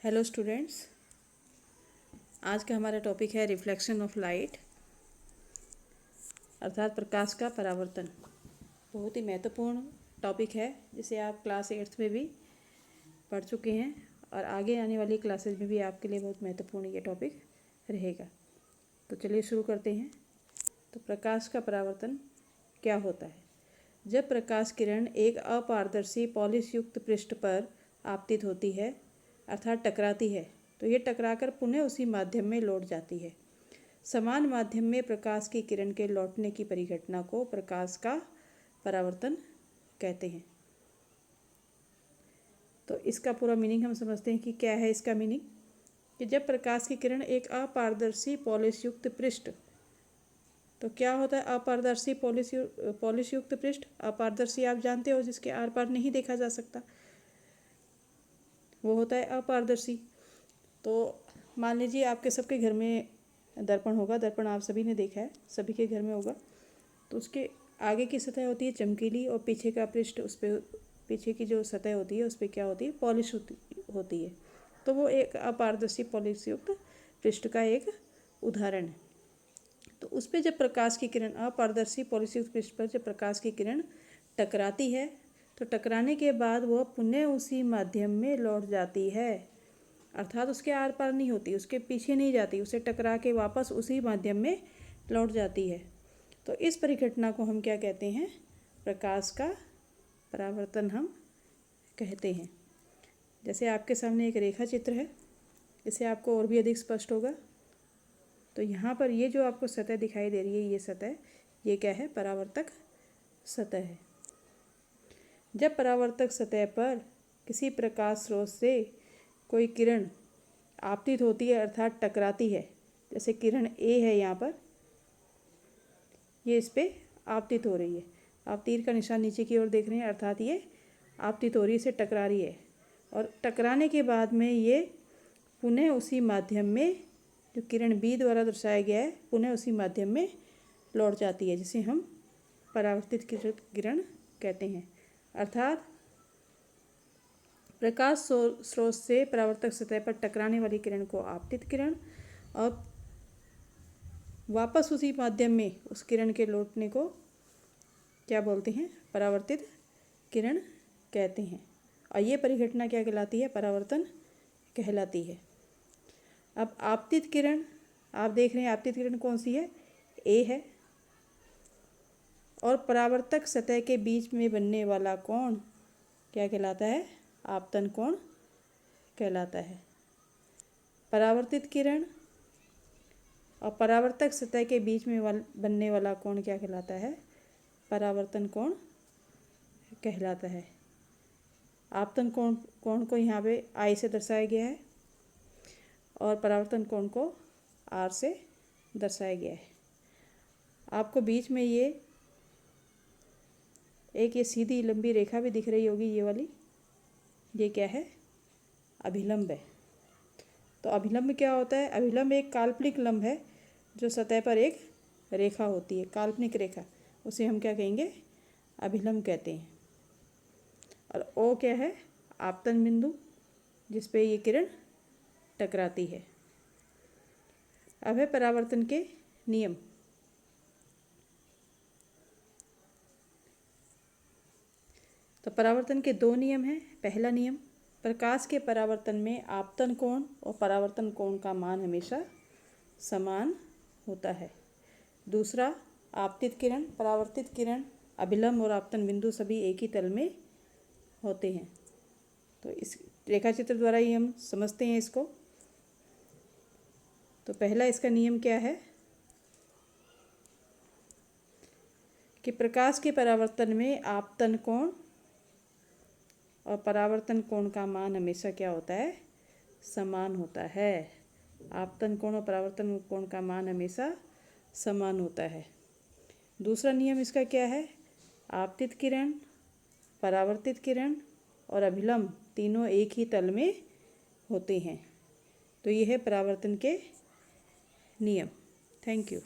Hello students, आज का हमारा टॉपिक है रिफ्लेक्शन ऑफ लाइट अर्थात प्रकाश का परावर्तन। बहुत ही महत्वपूर्ण टॉपिक है जिसे आप क्लास 8th में भी पढ़ चुके हैं और आगे आने वाली क्लासेस में भी आपके लिए बहुत महत्वपूर्ण ये टॉपिक रहेगा। तो चलिए शुरू करते हैं। तो प्रकाश का परावर्तन क्या होता है? जब प्रकाश किरण एक अपारदर्शी पॉलिश युक्त पृष्ठ पर आपतित होती है अर्थात टकराती है, तो ये टकराकर पुनः उसी माध्यम में लौट जाती है। समान माध्यम में प्रकाश की किरण के लौटने की परिघटना को प्रकाश का परावर्तन कहते हैं। तो इसका पूरा मीनिंग हम समझते हैं कि क्या है इसका मीनिंग। कि जब प्रकाश की किरण एक अपारदर्शी पॉलिश युक्त पृष्ठ, तो क्या होता है अपारदर्शी पॉलिश युक्त पृष्ठ? अपारदर्शी आप जानते हो, जिसके आर पार नहीं देखा जा सकता, वो होता है अपारदर्शी। तो मान लीजिए आपके सबके घर में दर्पण होगा, दर्पण आप सभी ने देखा है, सभी के घर में होगा। तो उसके आगे की सतह होती है चमकीली और पीछे का पृष्ठ, उस पर पीछे की जो सतह होती है उस पर क्या होती है? पॉलिश होती है। तो वो एक अपारदर्शी पॉलिश युक्त पृष्ठ का एक उदाहरण है। तो उस पर जब प्रकाश की किरण, अपारदर्शी पॉलिश युक्त पृष्ठ पर जब प्रकाश की किरण टकराती है, तो टकराने के बाद वह पुनः उसी माध्यम में लौट जाती है, अर्थात उसके आर पार नहीं होती, उसके पीछे नहीं जाती, उसे टकरा के वापस उसी माध्यम में लौट जाती है। तो इस परिघटना को हम क्या कहते हैं? प्रकाश का परावर्तन हम कहते हैं। जैसे आपके सामने एक रेखा चित्र है, इससे आपको और भी अधिक स्पष्ट होगा। तो यहाँ पर ये जो आपको सतह दिखाई दे रही है, ये सतह, ये क्या है? परावर्तक सतह है। जब परावर्तक सतह पर किसी प्रकाश स्रोत से कोई किरण आपतित होती है अर्थात टकराती है, जैसे किरण ए है यहाँ पर, ये इस पर आपतित हो रही है, आप तीर का निशान नीचे की ओर देख रहे हैं, अर्थात ये आपतित हो रही है, इसे टकरा रही है। और टकराने के बाद में ये पुनः उसी माध्यम में, जो किरण बी द्वारा दर्शाया गया है, पुनः उसी माध्यम में लौट जाती है, जिसे हम परावर्तित किरण कहते हैं। अर्थात प्रकाश स्रोत से परावर्तक सतह पर टकराने वाली किरण को आपतित किरण और वापस उसी माध्यम में उस किरण के लौटने को क्या बोलते हैं? परावर्तित किरण कहते हैं। और ये परिघटना क्या कहलाती है? परावर्तन कहलाती है। अब आपतित किरण आप देख रहे हैं, आपतित किरण कौन सी है? ए है। और परावर्तक सतह के बीच में बनने वाला कोण क्या कहलाता है? आपतन कोण कहलाता है। परावर्तित किरण और परावर्तक सतह के बीच में बनने वाला कोण क्या कहलाता है? परावर्तन कोण कहलाता है। आपतन कोण को यहाँ पे आई से दर्शाया गया है और परावर्तन कोण को आर से दर्शाया गया है। आपको बीच में ये सीधी लंबी रेखा भी दिख रही होगी, ये वाली, ये क्या है? अभिलंब है। तो अभिलंब क्या होता है? अभिलंब एक काल्पनिक लंब है जो सतह पर एक रेखा होती है, काल्पनिक रेखा, उसे हम क्या कहेंगे? अभिलंब कहते हैं। और ओ क्या है? आपतन बिंदु, जिस पे ये किरण टकराती है। अब है परावर्तन के नियम। तो परावर्तन के दो नियम हैं। पहला नियम, प्रकाश के परावर्तन में आपतन कोण और परावर्तन कोण का मान हमेशा समान होता है। दूसरा, आपतित किरण, परावर्तित किरण, अभिलंब और आपतन बिंदु सभी एक ही तल में होते हैं। तो इस रेखाचित्र द्वारा ही हम समझते हैं इसको। तो पहला इसका नियम क्या है कि प्रकाश के परावर्तन में आपतन कोण और परावर्तन कोण का मान हमेशा क्या होता है? समान होता है। आपतन कोण और परावर्तन कोण का मान हमेशा समान होता है। दूसरा नियम इसका क्या है? आपतित किरण, परावर्तित किरण और अभिलंब तीनों एक ही तल में होते हैं। तो यह है परावर्तन के नियम। Thank you.